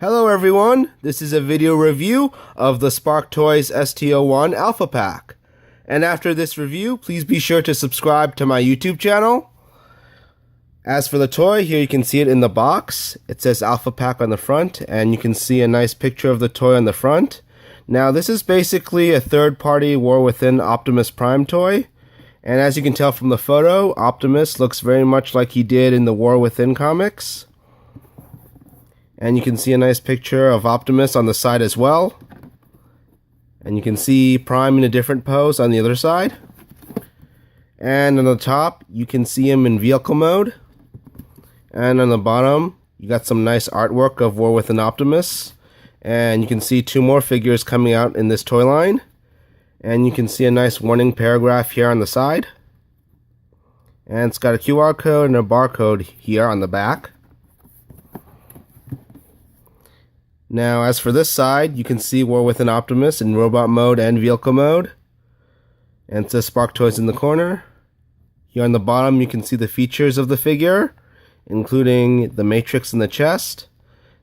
Hello everyone, this is a video review of the Spark Toys ST01 Alpha Pack. And after this review, please be sure to subscribe to my YouTube channel. As for the toy, here you can see it in the box. It says Alpha Pack on the front, and you can see a nice picture of the toy on the front. Now this is basically a third-party War Within Optimus Prime toy. And as you can tell from the photo, Optimus looks very much like he did in the War Within comics. And you can see a nice picture of Optimus on the side as well. And you can see Prime in a different pose on the other side. And on the top, you can see him in vehicle mode. And on the bottom, you got some nice artwork of War Within Optimus. And you can see two more figures coming out in this toy line. And you can see a nice warning paragraph here on the side. And it's got a QR code and a barcode here on the back. Now, as for this side, you can see War Within Optimus in robot mode and vehicle mode. And it says Spark Toys in the corner. Here on the bottom, you can see the features of the figure, including the matrix in the chest,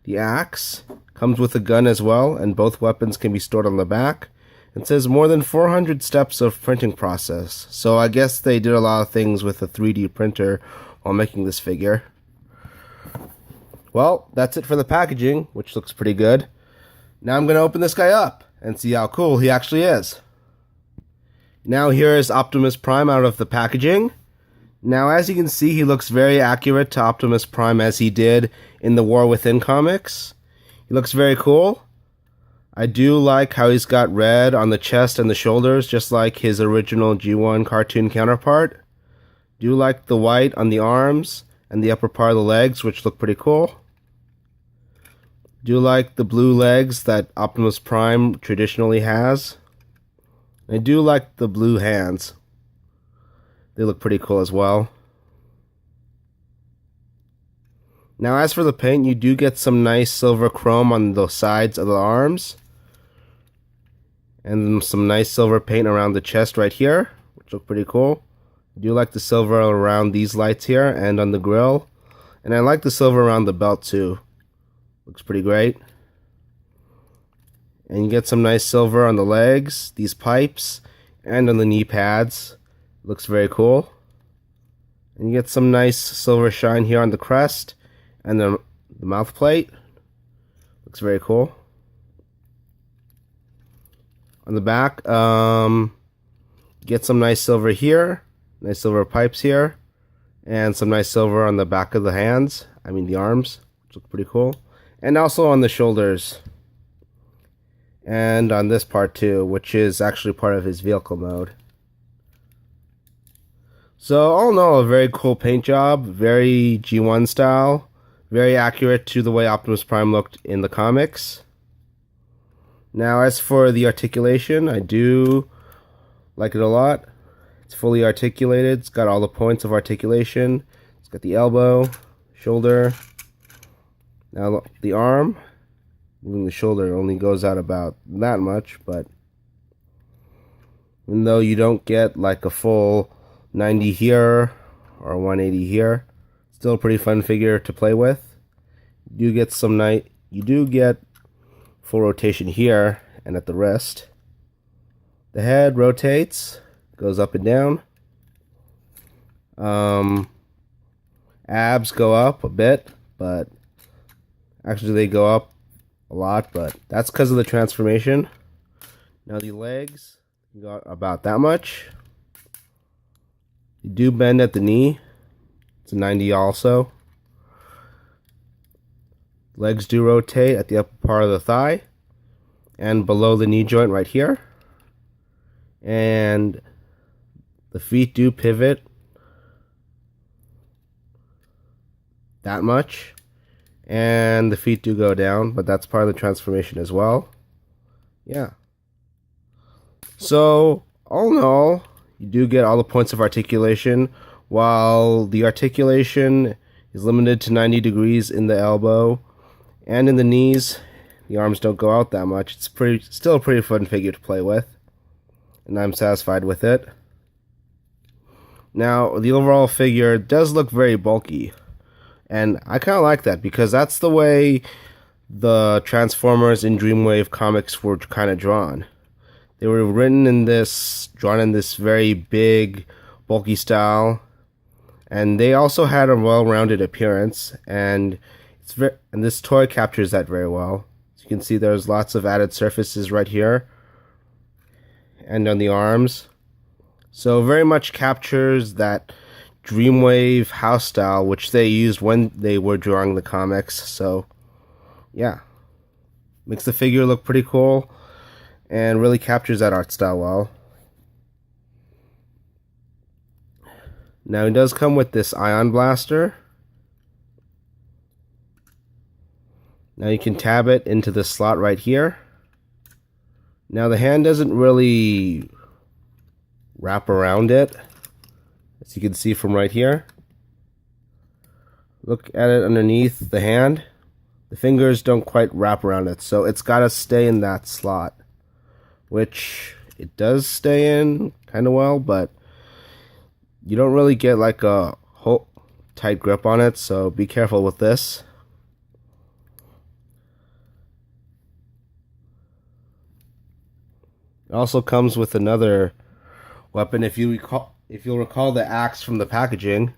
the axe, comes with a gun as well, and both weapons can be stored on the back. It says more than 400 steps of printing process, so I guess they did a lot of things with a 3D printer while making this figure. Well, that's it for the packaging, which looks pretty good. Now I'm going to open this guy up and see how cool he actually is. Now here is Optimus Prime out of the packaging. Now as you can see, he looks very accurate to Optimus Prime as he did in the War Within comics. He looks very cool. I do like how he's got red on the chest and the shoulders, just like his original G1 cartoon counterpart. Do like the white on the arms and the upper part of the legs, which look pretty cool. Do like the blue legs that Optimus Prime traditionally has. I do like the blue hands. They look pretty cool as well. Now as for the paint, you do get some nice silver chrome on the sides of the arms. And some nice silver paint around the chest right here, which look pretty cool. I do like the silver around these lights here and on the grill. And I like the silver around the belt too. Looks pretty great. And you get some nice silver on the legs, these pipes, and on the knee pads. Looks very cool. And you get some nice silver shine here on the crest and the mouth plate. Looks very cool. On the back, get some nice silver here, nice silver pipes here, and some nice silver on the back of the hands, the arms, which look pretty cool. And also on the shoulders. And on this part too, which is actually part of his vehicle mode. So all in all, a very cool paint job, very G1 style, very accurate to the way Optimus Prime looked in the comics. Now as for the articulation, I do like it a lot. It's fully articulated, it's got all the points of articulation. It's got the elbow, shoulder. Now the arm, even the shoulder only goes out about that much, but even though you don't get like a full 90 here or 180 here, still a pretty fun figure to play with. You do get full rotation here and at the wrist. The head rotates, goes up and down. Abs go up a bit, but actually they go up a lot, but that's because of the transformation. Now the legs got about that much. You do bend at the knee. It's a 90 also. Legs do rotate at the upper part of the thigh and below the knee joint right here. And the feet do pivot that much. And the feet do go down, but that's part of the transformation as well. Yeah. So, all in all, you do get all the points of articulation, while the articulation is limited to 90 degrees in the elbow and in the knees. The arms don't go out that much. It's still a pretty fun figure to play with, and I'm satisfied with it. Now, the overall figure does look very bulky, and I kind of like that because that's the way the Transformers in Dreamwave comics were kind of drawn. They were drawn in this very big, bulky style, and they also had a well-rounded appearance, and this toy captures that very well. As you can see, there's lots of added surfaces right here and on the arms. So very much captures that Dreamwave house style, which they used when they were drawing the comics. So yeah, makes the figure look pretty cool and really captures that art style well. Now it does come with this ion blaster. Now you can tab it into the slot right here. Now the hand doesn't really wrap around it, as you can see from right here. Look at it underneath the hand. The fingers don't quite wrap around it, so it's got to stay in that slot, which it does stay in kind of well, but you don't really get like a whole tight grip on it, so be careful with this. It also comes with another weapon. If you'll recall the axe from the packaging,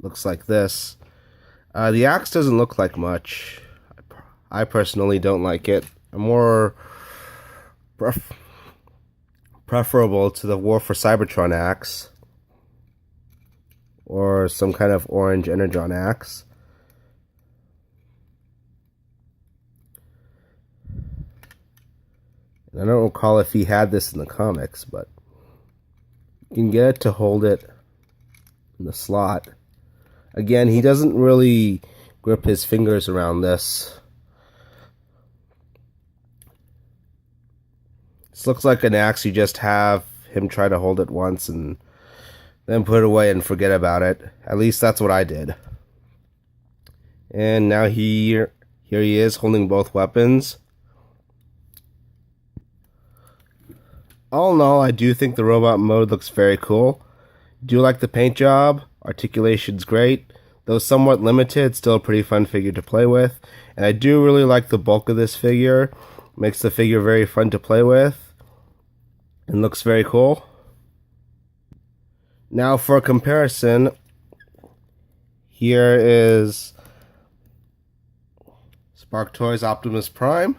looks like this. The axe doesn't look like much. I personally don't like it. I'm more preferable to the War for Cybertron axe, or some kind of orange Energon axe. And I don't recall if he had this in the comics, but you can get it to hold it in the slot. Again, he doesn't really grip his fingers around this. This looks like an axe you just have him try to hold it once and then put it away and forget about it. At least that's what I did. And now here he is holding both weapons. All in all, I do think the robot mode looks very cool. Do like the paint job. Articulation's great. Though somewhat limited, still a pretty fun figure to play with. And I do really like the bulk of this figure. Makes the figure very fun to play with. And looks very cool. Now for a comparison, here is Spark Toys Optimus Prime.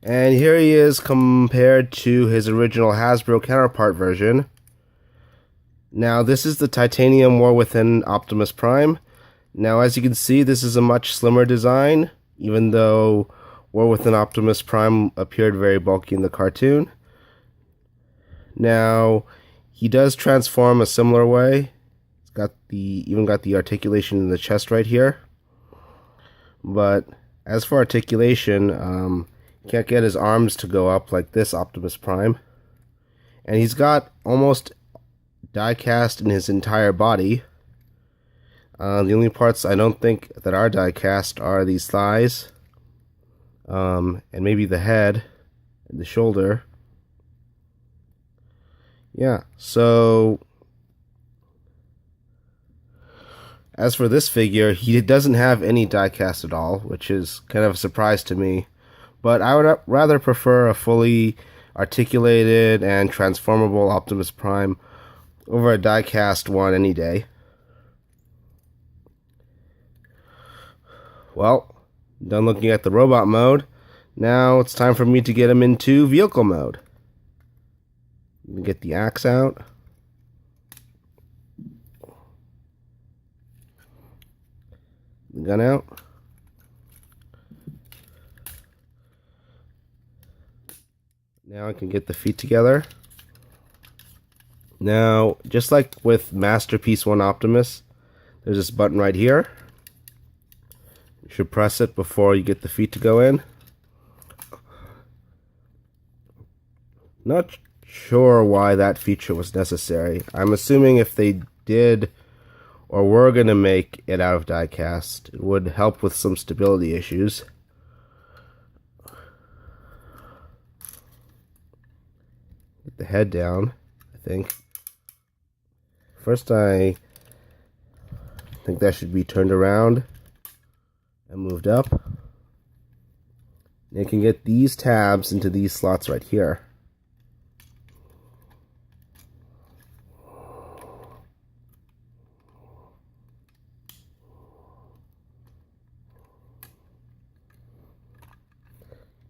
And here he is compared to his original Hasbro counterpart version. Now this is the Titanium War Within Optimus Prime. Now as you can see, this is a much slimmer design, even though War Within Optimus Prime appeared very bulky in the cartoon. Now he does transform a similar way. It's got even got the articulation in the chest right here. But as for articulation, can't get his arms to go up like this Optimus Prime. And he's got almost die cast in his entire body. The only parts I don't think that are die cast are these thighs, and maybe the head and the shoulder. Yeah, so as for this figure, he doesn't have any die cast at all, which is kind of a surprise to me. But I would rather prefer a fully articulated and transformable Optimus Prime over a die-cast one any day. Well, done looking at the robot mode. Now it's time for me to get him into vehicle mode. Get the axe out. The gun out. Now I can get the feet together. Now, just like with Masterpiece 1 Optimus, there's this button right here. You should press it before you get the feet to go in. Not sure why that feature was necessary. I'm assuming if they did or were going to make it out of die cast, it would help with some stability issues. Get the head down, I think. First, I think that should be turned around and moved up. You can get these tabs into these slots right here.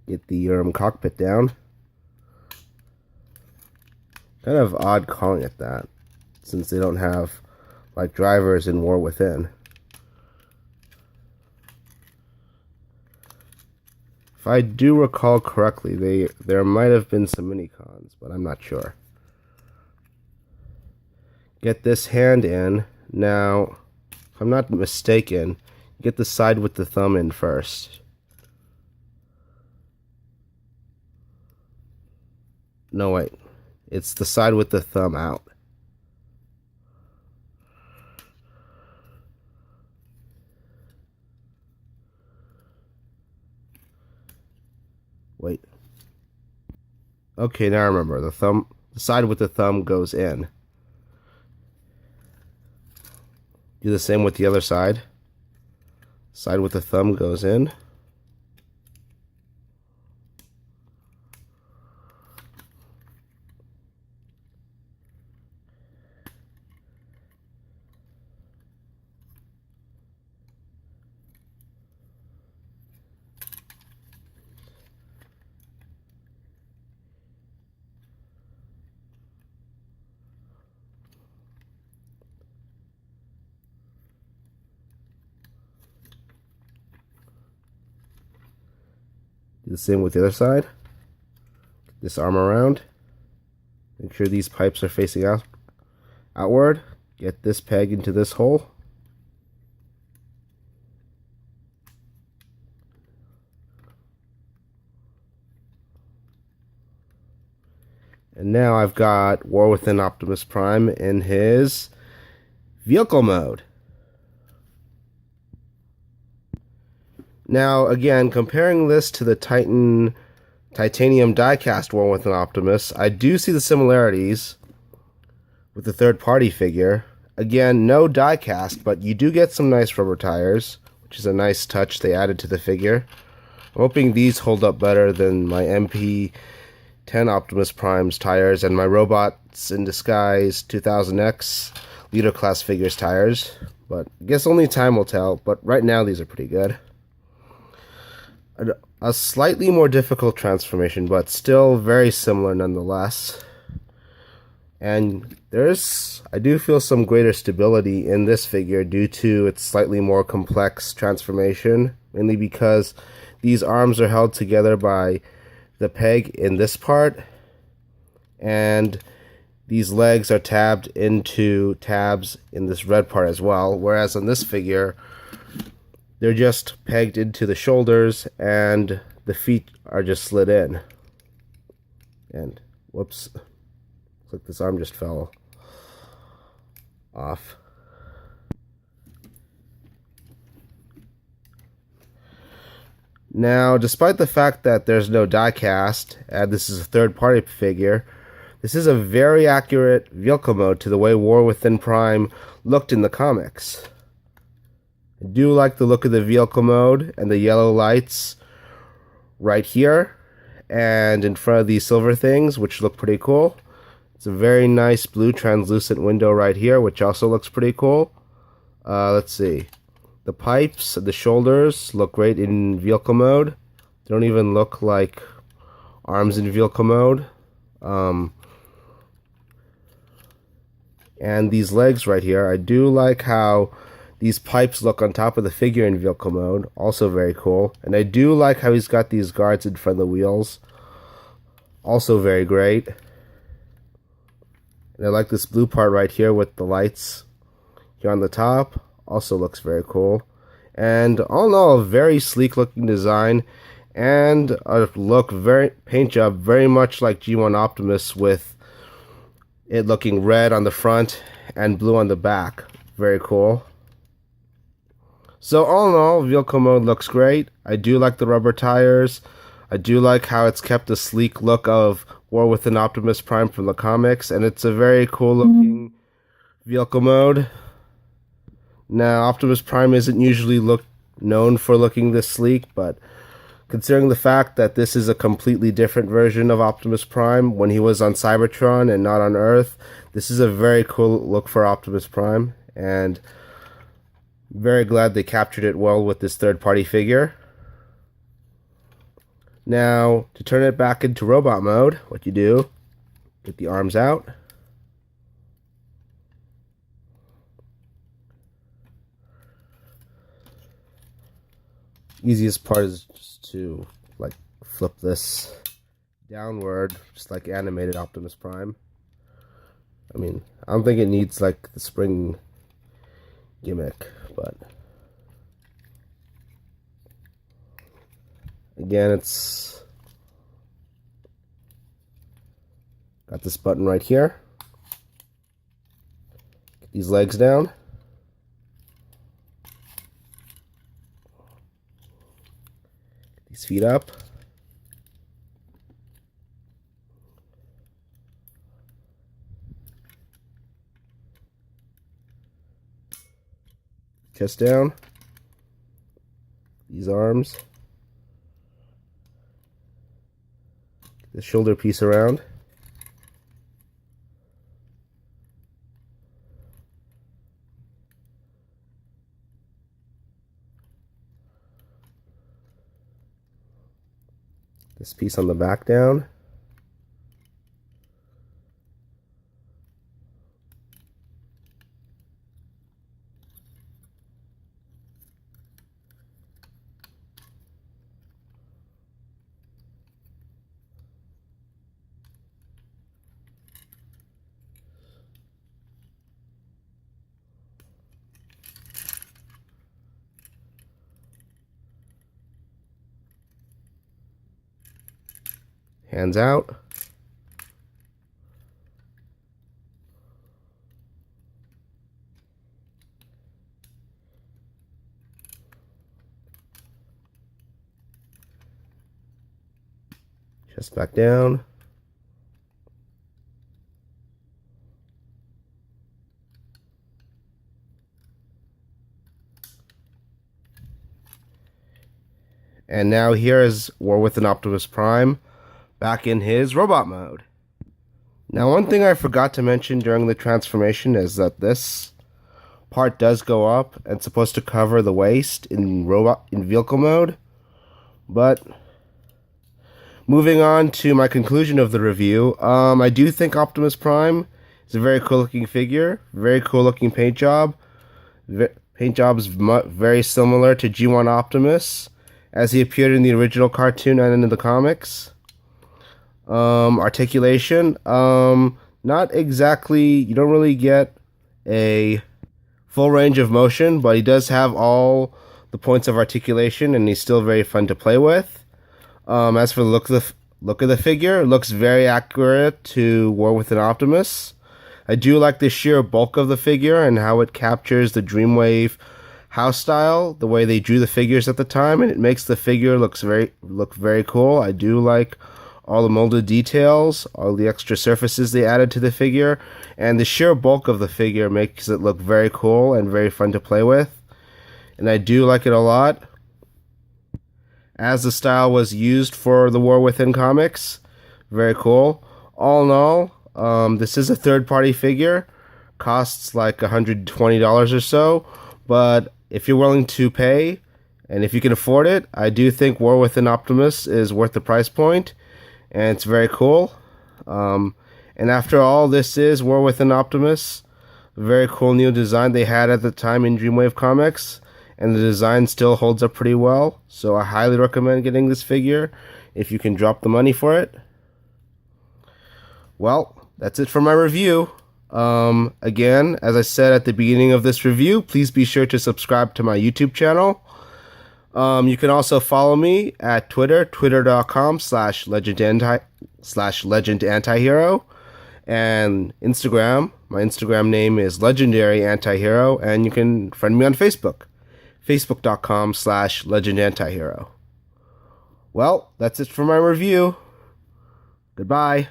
Get the cockpit down. Kind of odd calling it that, since they don't have like drivers in War Within. If I do recall correctly, there might have been some mini-cons, but I'm not sure. Get this hand in. Now, if I'm not mistaken, get the side with the thumb in first. No, wait. It's the side with the thumb out. Wait. Okay, now I remember. The side with the thumb goes in. Do the same with the other side. Side with the thumb goes in. Do the same with the other side. Get this arm around. Make sure these pipes are facing outward. Get this peg into this hole. And now I've got War Within Optimus Prime in his vehicle mode. Now, again, comparing this to the titanium diecast War Within Optimus, I do see the similarities with the third-party figure. Again, no diecast, but you do get some nice rubber tires, which is a nice touch they added to the figure. I'm hoping these hold up better than my MP10 Optimus Prime's tires and my Robots in Disguise 2000X Leader Class Figures tires. But I guess only time will tell, but right now these are pretty good. A slightly more difficult transformation, but still very similar nonetheless. And I do feel some greater stability in this figure due to its slightly more complex transformation, mainly because these arms are held together by the peg in this part, and these legs are tabbed into tabs in this red part as well, whereas on this figure, they're just pegged into the shoulders and the feet are just slid in. And, whoops, looks like this arm just fell off. Now, despite the fact that there's no diecast, and this is a third-party figure, this is a very accurate vehicle mode to the way War Within Prime looked in the comics. I do like the look of the vehicle mode and the yellow lights right here and in front of these silver things, which look pretty cool. It's a very nice blue translucent window right here, which also looks pretty cool. Let's see. The pipes, the shoulders look great in vehicle mode. They don't even look like arms in vehicle mode. And these legs right here, I do like how these pipes look on top of the figure in vehicle mode, also very cool. And I do like how he's got these guards in front of the wheels, also very great. And I like this blue part right here with the lights here on the top, also looks very cool. And all in all, a very sleek looking design and a look, paint job very much like G1 Optimus, with it looking red on the front and blue on the back. Very cool. So all in all, vehicle mode looks great. I do like the rubber tires. I do like how it's kept the sleek look of War Within Optimus Prime from the comics, and it's a very cool looking vehicle mode. Now, Optimus Prime isn't usually known for looking this sleek, but considering the fact that this is a completely different version of Optimus Prime when he was on Cybertron and not on Earth. This is a very cool look for Optimus Prime, and very glad they captured it well with this third-party figure. Now, to turn it back into robot mode, what you do, get the arms out. Easiest part is just to like flip this downward, just like animated Optimus Prime. I mean, I don't think it needs like the spring gimmick, but again, it's got this button right here. Get these legs down. Get these feet up. Chest down. These arms. The shoulder piece around. This piece on the back down. Hands out. Chest back down. And now here is War Within Optimus Prime back in his robot mode. Now, one thing I forgot to mention during the transformation is that this part does go up and it's supposed to cover the waist in vehicle mode. But moving on to my conclusion of the review, I do think Optimus Prime is a very cool looking figure, very cool looking paint job. Paint job is very similar to G1 Optimus as he appeared in the original cartoon and in the comics. Articulation, not exactly, you don't really get a full range of motion, but he does have all the points of articulation and he's still very fun to play with. As for the look of the figure, it looks very accurate to War Within Optimus. I do like the sheer bulk of the figure and how it captures the Dreamwave house style, the way they drew the figures at the time, and it makes the figure look very cool. I do like all the molded details, all the extra surfaces they added to the figure, and the sheer bulk of the figure makes it look very cool and very fun to play with. And I do like it a lot. As the style was used for the War Within comics, very cool. All in all, this is a third-party figure, costs like $120 or so, but if you're willing to pay, and if you can afford it, I do think War Within Optimus is worth the price point. And it's very cool. And after all, this is War Within Optimus. A very cool new design they had at the time in Dreamwave Comics. And the design still holds up pretty well. So I highly recommend getting this figure if you can drop the money for it. Well, that's it for my review. Again, as I said at the beginning of this review, please be sure to subscribe to my YouTube channel. You can also follow me at Twitter, twitter.com/legendantihero, and Instagram. My Instagram name is Legendary Antihero, and you can friend me on Facebook, facebook.com/legendantihero. Well, that's it for my review. Goodbye.